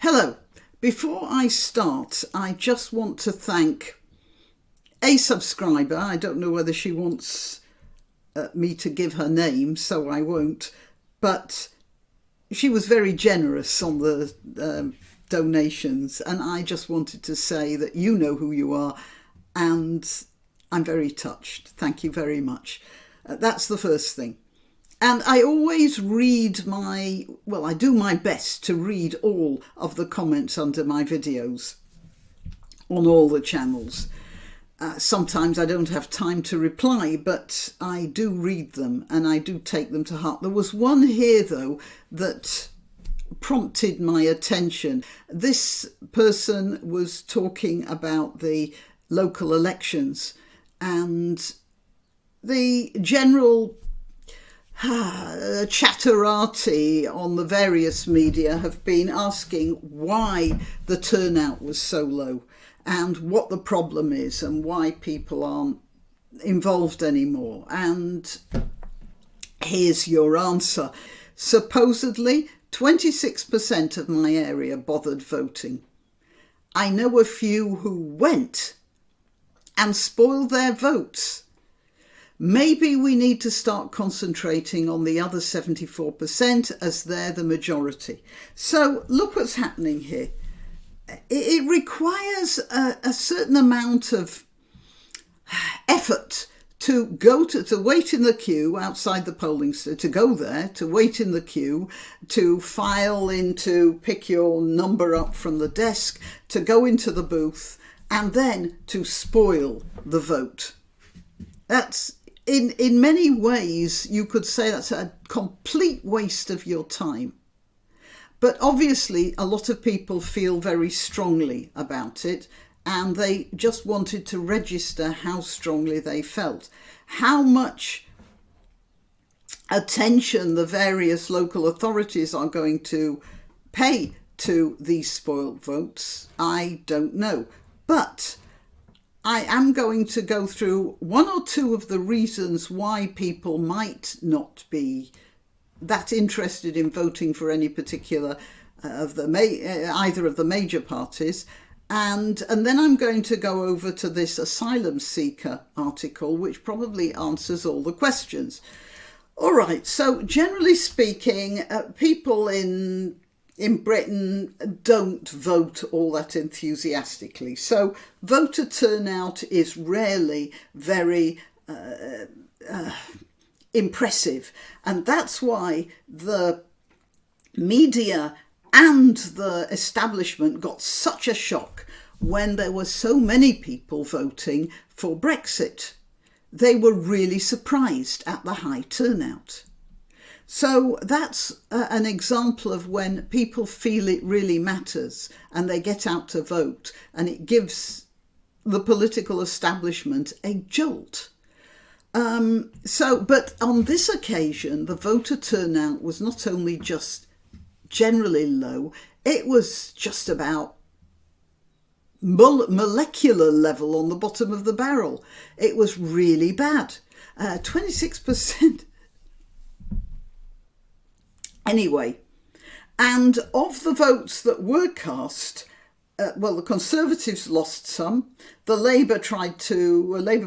Hello. Before I start, I just want to thank a subscriber. I don't know whether she wants me to give her name, so I won't. But she was very generous on the donations, and I just wanted to say that you know who you are, and I'm very touched. Thank you very much. That's the first thing. And I always read I do my best to read all of the comments under my videos on all the channels. Sometimes I don't have time to reply, but I do read them and I do take them to heart. There was one here, though, that prompted my attention. This person was talking about the local elections and the general chatterati on the various media have been asking why the turnout was so low and what the problem is and why people aren't involved anymore. And here's your answer. Supposedly 26% of my area bothered voting. I know a few who went and spoiled their votes. Maybe we need to start concentrating on the other 74% as they're the majority. So look what's happening here. It requires a certain amount of effort to go to wait in the queue outside the polling station, to go there, to wait in the queue, to file in, to pick your number up from the desk, to go into the booth, and then to spoil the vote. That's in many ways, you could say that's a complete waste of your time. But obviously, a lot of people feel very strongly about it, and they just wanted to register how strongly they felt. How much attention the various local authorities are going to pay to these spoiled votes, I don't know. But I am going to go through one or two of the reasons why people might not be that interested in voting for any particular either of the major parties, and then I'm going to go over to this asylum seeker article, which probably answers all the questions. All right, so generally speaking, people in Britain don't vote all that enthusiastically. So voter turnout is rarely very impressive. And that's why the media and the establishment got such a shock when there were so many people voting for Brexit. They were really surprised at the high turnout. So that's an example of when people feel it really matters and they get out to vote, and it gives the political establishment a jolt. But on this occasion, the voter turnout was not only just generally low, it was just about molecular level on the bottom of the barrel. It was really bad. 26%. Anyway, and of the votes that were cast, the Conservatives lost some. The Labour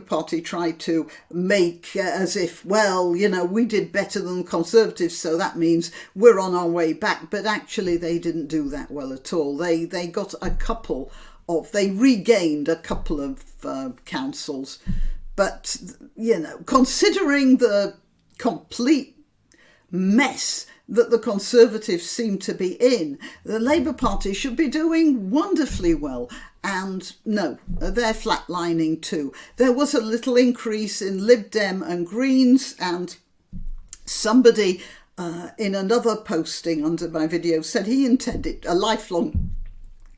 Party tried to make as if, we did better than the Conservatives, so that means we're on our way back. But actually, they didn't do that well at all. They got they regained a couple of councils. But, considering the complete mess that the Conservatives seem to be in, the Labour Party should be doing wonderfully well. And no, they're flatlining too. There was a little increase in Lib Dem and Greens, and somebody in another posting under my video said he intended, a lifelong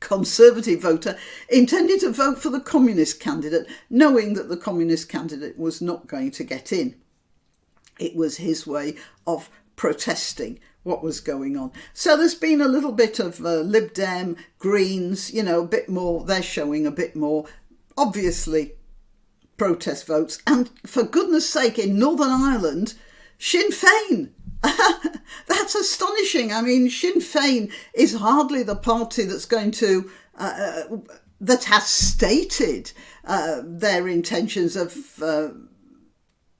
Conservative voter, intended to vote for the Communist candidate, knowing that the Communist candidate was not going to get in. It was his way of protesting what was going on. So there's been a little bit of Lib Dem, Greens, a bit more, they're showing a bit more, obviously, protest votes. And for goodness sake, in Northern Ireland, Sinn Féin That's astonishing. I mean, Sinn Féin is hardly the party that's going to, that has stated their intentions of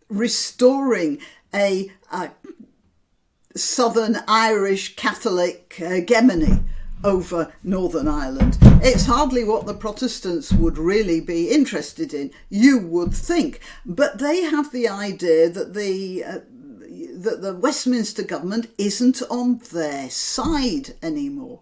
restoring a Southern Irish Catholic hegemony over Northern Ireland. It's hardly what the Protestants would really be interested in, you would think. But they have the idea that the Westminster government isn't on their side anymore.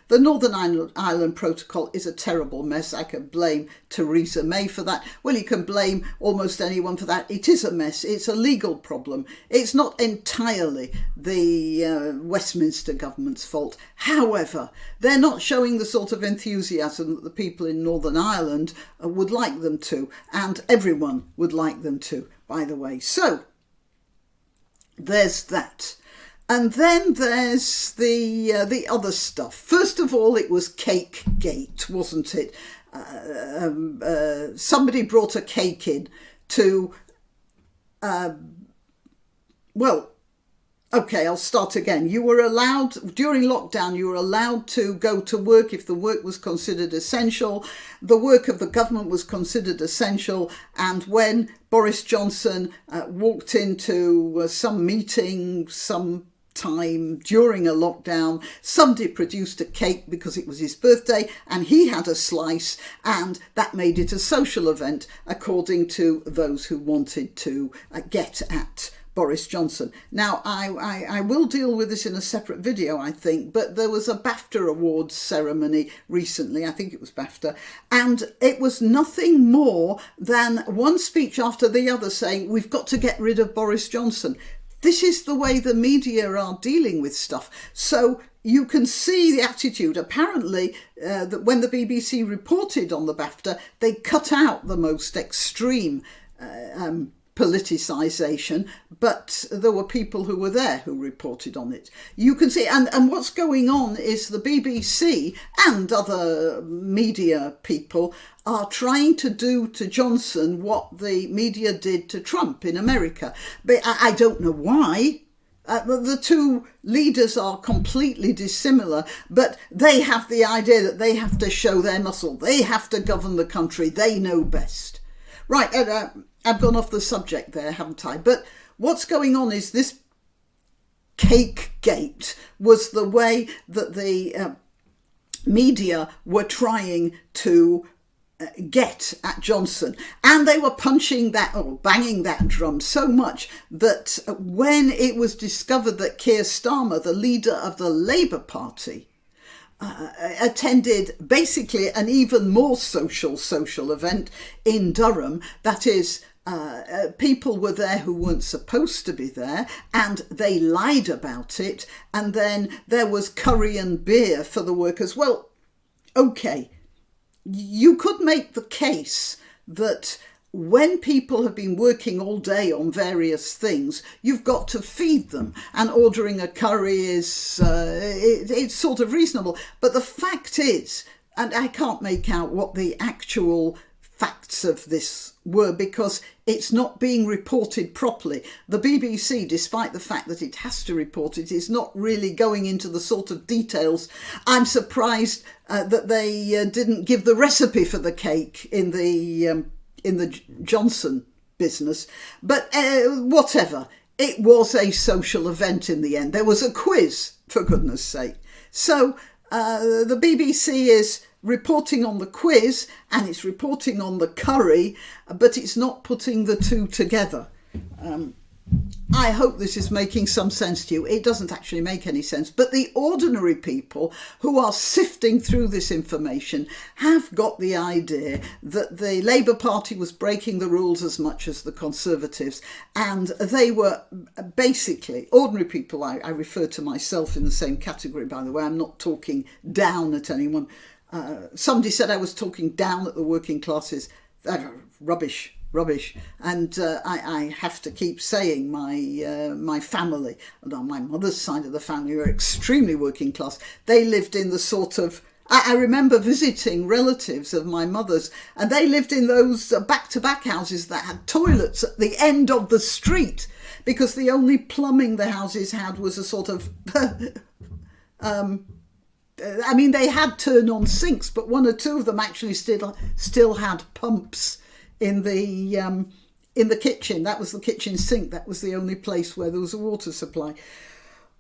The Northern Ireland Protocol is a terrible mess. I can blame Theresa May for that. Well, you can blame almost anyone for that. It is a mess. It's a legal problem. It's not entirely the Westminster government's fault. However, they're not showing the sort of enthusiasm that the people in Northern Ireland would like them to, and everyone would like them to, by the way. So, there's that. And then there's the other stuff. First of all, it was Cake Gate, wasn't it? Somebody brought a cake in to, well, okay, I'll start again. You were allowed, during lockdown, you were allowed to go to work if the work was considered essential. The work of the government was considered essential. And when Boris Johnson walked into some meeting, some time during a lockdown, somebody produced a cake because it was his birthday and he had a slice, and that made it a social event according to those who wanted to get at Boris Johnson. Now, I will deal with this in a separate video, I think, but there was a BAFTA awards ceremony recently, I think it was BAFTA, and it was nothing more than one speech after the other saying, we've got to get rid of Boris Johnson. This is the way the media are dealing with stuff. So you can see the attitude. Apparently, that when the BBC reported on the BAFTA, they cut out the most extreme politicisation, but there were people who were there who reported on it. You can see, and what's going on is the BBC and other media people are trying to do to Johnson what the media did to Trump in America. But I don't know why. The two leaders are completely dissimilar, but they have the idea that they have to show their muscle. They have to govern the country. They know best. Right, I've gone off the subject there, haven't I? But what's going on is this Cake Gate was the way that the media were trying to get at Johnson, and they were punching that or banging that drum so much that when it was discovered that Keir Starmer, the leader of the Labour Party, attended basically an even more social event in Durham, that is, people were there who weren't supposed to be there, and they lied about it, and then there was curry and beer for the workers. Well, okay, you could make the case that when people have been working all day on various things, you've got to feed them, and ordering a curry is it's sort of reasonable. But the fact is, and I can't make out what the actual facts of this were because it's not being reported properly. The BBC, despite the fact that it has to report it, is not really going into the sort of details. I'm surprised that they didn't give the recipe for the cake in the Johnson business. But whatever, it was a social event in the end. There was a quiz, for goodness sake. So the BBC is reporting on the quiz and it's reporting on the curry, but it's not putting the two together. I hope this is making some sense to you. It doesn't actually make any sense, but the ordinary people who are sifting through this information have got the idea that the Labour Party was breaking the rules as much as the Conservatives, and they were basically ordinary people. I refer to myself in the same category, by the way. I'm not talking down at anyone. Somebody said I was talking down at the working classes. Rubbish. And I have to keep saying my family, and on my mother's side of the family, were extremely working class. They lived in the sort of I remember visiting relatives of my mother's, and they lived in those back-to-back houses that had toilets at the end of the street, because the only plumbing the houses had was a sort of I mean, they had turn-on sinks, but one or two of them actually still had pumps in the kitchen. That was the kitchen sink. That was the only place where there was a water supply.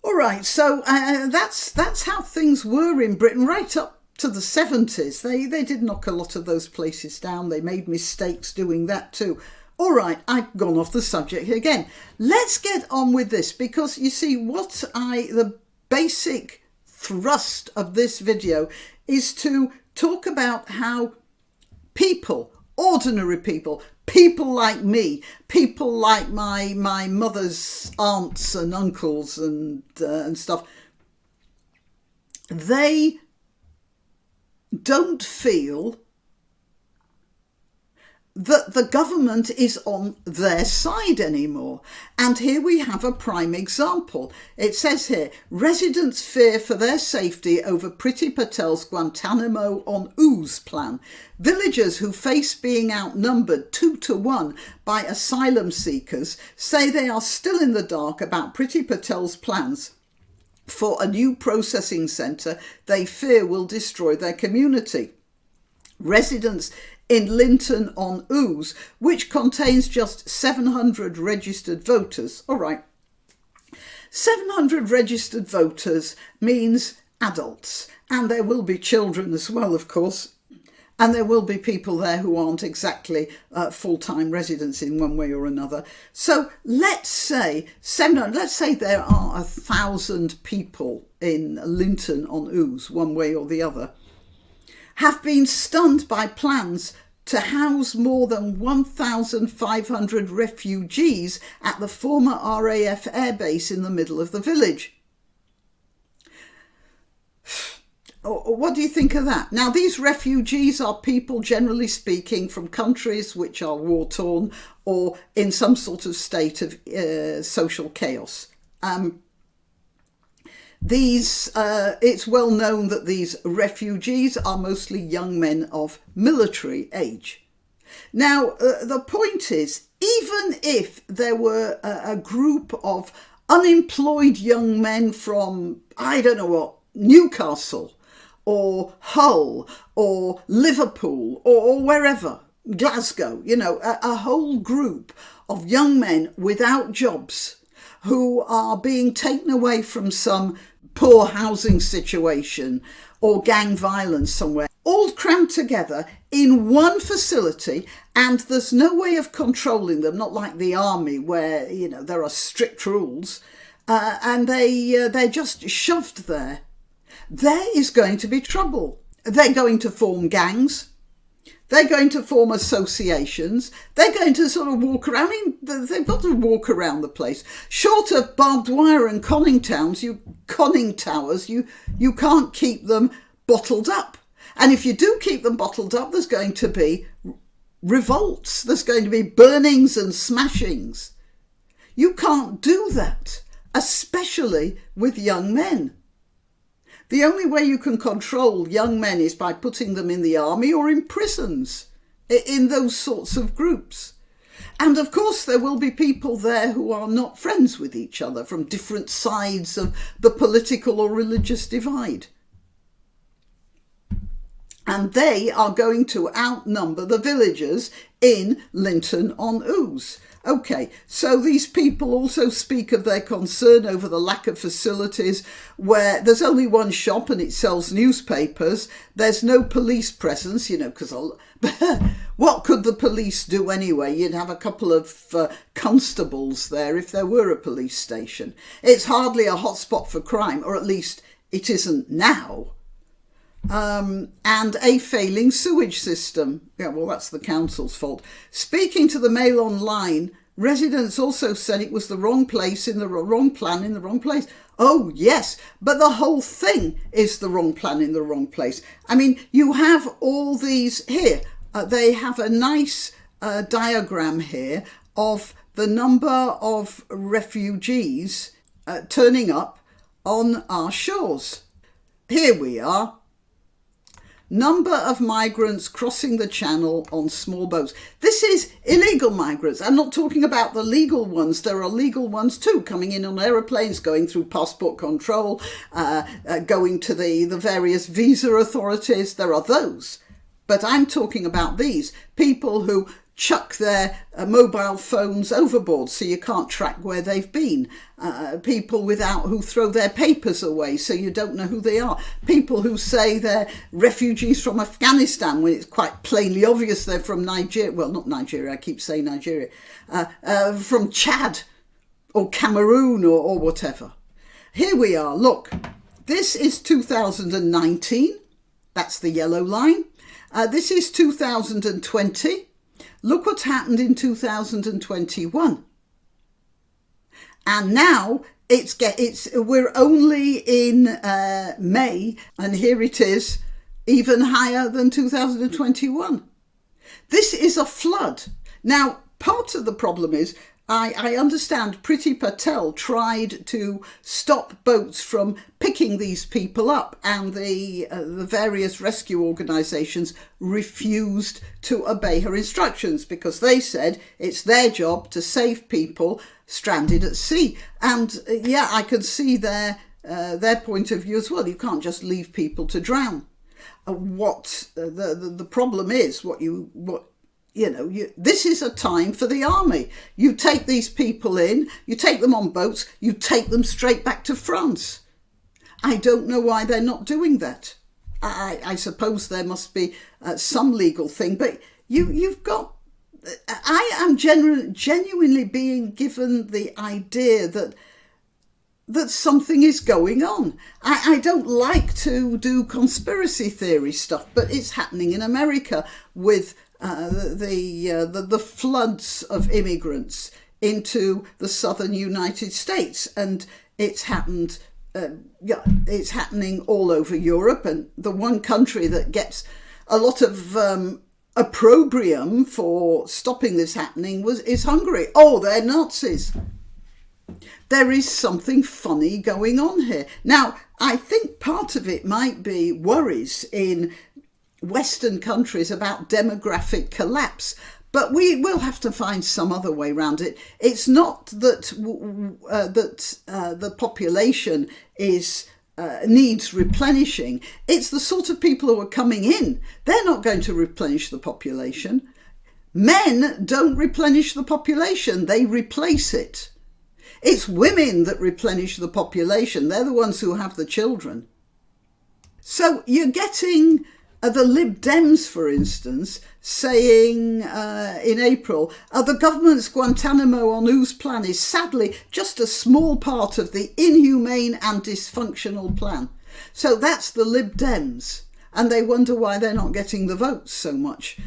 All right, so that's how things were in Britain right up to the 70s. They did knock a lot of those places down. They made mistakes doing that too. All right, I've gone off the subject again. Let's get on with this, because you see, the basic thrust of this video is to talk about how people, ordinary people like me, people like my mother's aunts and uncles and stuff, they don't feel that the government is on their side anymore. And here we have a prime example. It says here, residents fear for their safety over Priti Patel's Guantanamo-on Ouse plan. Villagers who face being outnumbered 2-1 by asylum seekers say they are still in the dark about Priti Patel's plans for a new processing centre they fear will destroy their community. Residents in Linton-on Ouse, which contains just 700 registered voters. All right, 700 registered voters means adults, and there will be children as well, of course, and there will be people there who aren't exactly full-time residents in one way or another. So let's say there are 1,000 people in Linton-on Ouse, one way or the other, have been stunned by plans to house more than 1,500 refugees at the former RAF airbase in the middle of the village. What do you think of that? Now, these refugees are people, generally speaking, from countries which are war-torn or in some sort of state of social chaos. It's well known that these refugees are mostly young men of military age. Now, the point is, even if there were a group of unemployed young men from, I don't know what, Newcastle or Hull or Liverpool or wherever, Glasgow, you know, a whole group of young men without jobs who are being taken away from some poor housing situation or gang violence somewhere, all crammed together in one facility, and there's no way of controlling them, not like the army where, you know, there are strict rules, and they're just shoved there. There is going to be trouble. They're going to form gangs. They're going to form associations. They're going to sort of walk around. I mean, they've got to walk around the place. Short of barbed wire and conning towers, you can't keep them bottled up. And if you do keep them bottled up, there's going to be revolts. There's going to be burnings and smashings. You can't do that, especially with young men. The only way you can control young men is by putting them in the army or in prisons, in those sorts of groups. And of course, there will be people there who are not friends with each other from different sides of the political or religious divide. And they are going to outnumber the villagers in Linton-on Ouse. Okay, so these people also speak of their concern over the lack of facilities where there's only one shop and it sells newspapers. There's no police presence, you know, because what could the police do anyway? You'd have a couple of constables there if there were a police station. It's hardly a hotspot for crime, or at least it isn't now. And a failing sewage system. Yeah, well, that's the council's fault. Speaking to the Mail Online, residents also said it was the wrong place in the wrong plan in the wrong place. Oh, yes, but the whole thing is the wrong plan in the wrong place. I mean, you have all these here. They have a nice diagram here of the number of refugees turning up on our shores. Here we are. number of migrants crossing the channel on small boats. This is illegal migrants. I'm not talking about the legal ones. There are legal ones too, coming in on aeroplanes, going through passport control, going to the various visa authorities. There are those. But I'm talking about these people who chuck their mobile phones overboard so you can't track where they've been. People who throw their papers away so you don't know who they are. People who say they're refugees from Afghanistan when it's quite plainly obvious they're from Nigeria. Well, not Nigeria, I keep saying Nigeria. From Chad or Cameroon or whatever. Here we are. Look, this is 2019. That's the yellow line. This is 2020. Look what happened in 2021. And now we're only in May, and here it is, even higher than 2021. This is a flood. Now, part of the problem is, I understand Priti Patel tried to stop boats from picking these people up, and the various rescue organisations refused to obey her instructions because they said it's their job to save people stranded at sea. And yeah, I can see their point of view as well. You can't just leave people to drown. What the problem is, this is a time for the army. You take these people in, you take them on boats, you take them straight back to France. I don't know why they're not doing that. I suppose there must be some legal thing, but you've got... I am genuinely being given the idea that something is going on. I don't like to do conspiracy theory stuff, but it's happening in America with the floods of immigrants into the southern United States, and it's happened. It's happening all over Europe, and the one country that gets a lot of opprobrium for stopping this happening is Hungary. Oh, they're Nazis. There is something funny going on here. Now, I think part of it might be worries in Western countries about demographic collapse, but we will have to find some other way around it. It's not that the population needs replenishing. It's the sort of people who are coming in. They're not going to replenish the population. Men don't replenish the population, they replace it. It's women that replenish the population. They're the ones who have the children. So you're getting the Lib Dems, for instance, saying in April, the government's Guantanamo-on Ouse plan is sadly just a small part of the inhumane and dysfunctional plan. So that's the Lib Dems, and they wonder why they're not getting the votes so much.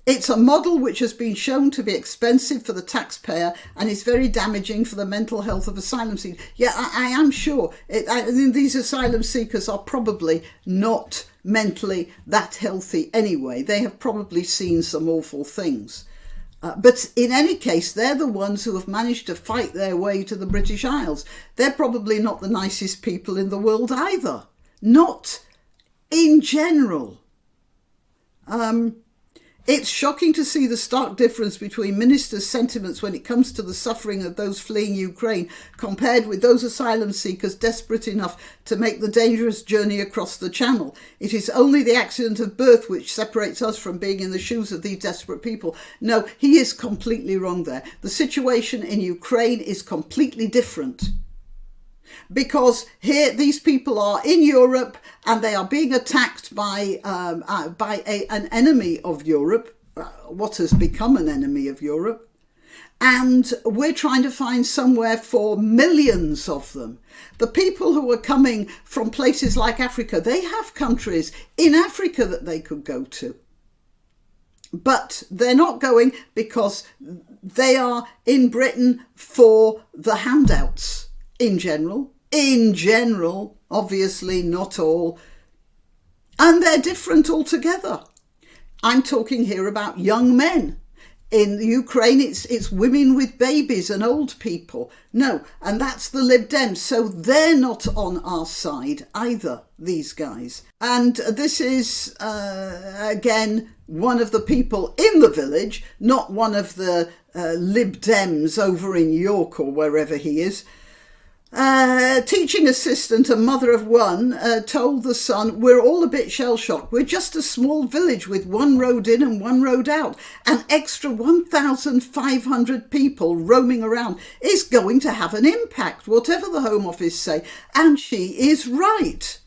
It's a model which has been shown to be expensive for the taxpayer and is very damaging for the mental health of asylum seekers. Yeah, I am sure. These asylum seekers are probably not mentally that healthy anyway. They have probably seen some awful things. But in any case, they're the ones who have managed to fight their way to the British Isles. They're probably not the nicest people in the world either. Not in general. It's shocking to see the stark difference between ministers' sentiments when it comes to the suffering of those fleeing Ukraine compared with those asylum seekers desperate enough to make the dangerous journey across the Channel. It is only the accident of birth which separates us from being in the shoes of these desperate people. No, he is completely wrong there. The situation in Ukraine is completely different. Because here these people are in Europe and they are being attacked by an enemy of Europe, what has become an enemy of Europe, and we're trying to find somewhere for millions of them. The people who are coming from places like Africa, they have countries in Africa that they could go to. But they're not going because they are in Britain for the handouts in general. In general, obviously not all. And they're different altogether. I'm talking here about young men. In Ukraine, it's women with babies and old people. No, and that's the Lib Dems. So they're not on our side either, these guys. And this is, again, one of the people in the village, not one of the Lib Dems over in York or wherever he is. Teaching assistant, a mother of one, told the Sun, "We're all a bit shell-shocked. We're just a small village with one road in and one road out. An extra 1,500 people roaming around is going to have an impact, whatever the Home Office say." And she is right.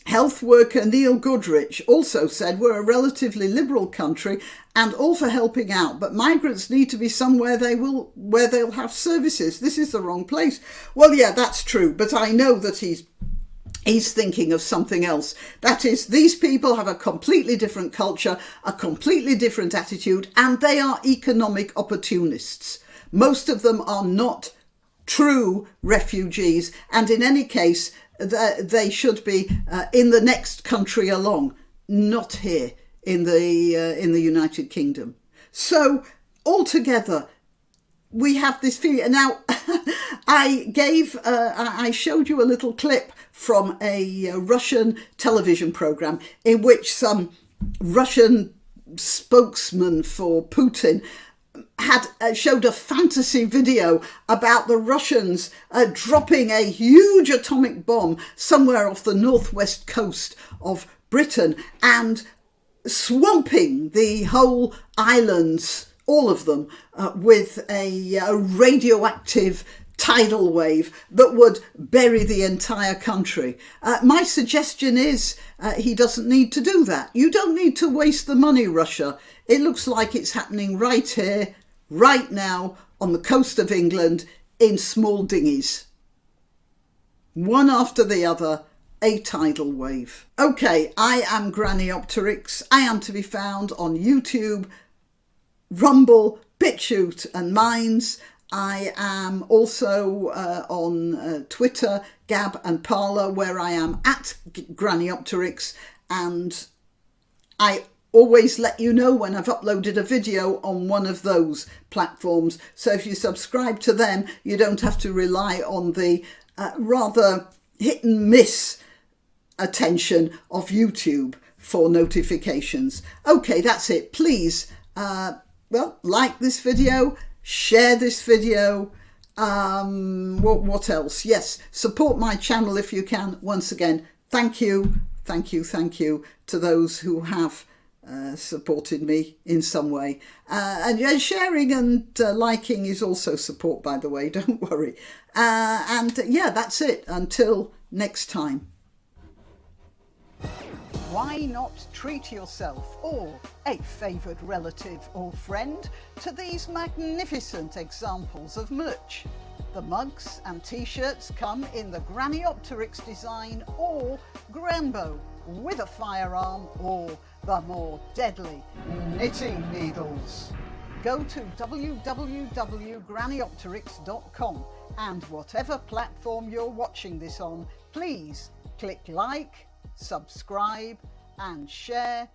Health worker Neil Goodrich also said, "We're a relatively liberal country and all for helping out, but migrants need to be somewhere where they'll have services. This is the wrong place." Well, yeah, that's true, but I know that he's thinking of something else. That is, these people have a completely different culture, a completely different attitude, and they are economic opportunists. Most of them are not true refugees, and in any case, they should be in the next country along, not here in the United Kingdom. So altogether, we have this feeling. Now, I showed you a little clip from a Russian television program in which some Russian spokesman for Putin had showed a fantasy video about the Russians dropping a huge atomic bomb somewhere off the northwest coast of Britain and swamping the whole islands, all of them, with a radioactive tidal wave that would bury the entire country. My suggestion is he doesn't need to do that. You don't need to waste the money, Russia. It looks like it's happening right here, right now, on the coast of England, in small dinghies. One after the other, a tidal wave. Okay, I am Grannyopteryx. I am to be found on YouTube, Rumble, BitChute and Minds. I am also on Twitter, Gab and Parler, where I am at Grannyopteryx, and I always let you know when I've uploaded a video on one of those platforms. So if you subscribe to them, you don't have to rely on the rather hit and miss attention of YouTube for notifications. Okay, that's it. Please, like this video, share this video. What else? Yes, support my channel if you can. Once again, thank you to those who have supported me in some way. And sharing and liking is also support, by the way, don't worry. And yeah, that's it. Until next time. Why not treat yourself or a favoured relative or friend to these magnificent examples of merch? The mugs and t-shirts come in the Grannyopteryx design or Granbo with a firearm or the more deadly knitting needles. Go to www.grannyopteryx.com and whatever platform you're watching this on, please click like, subscribe and share.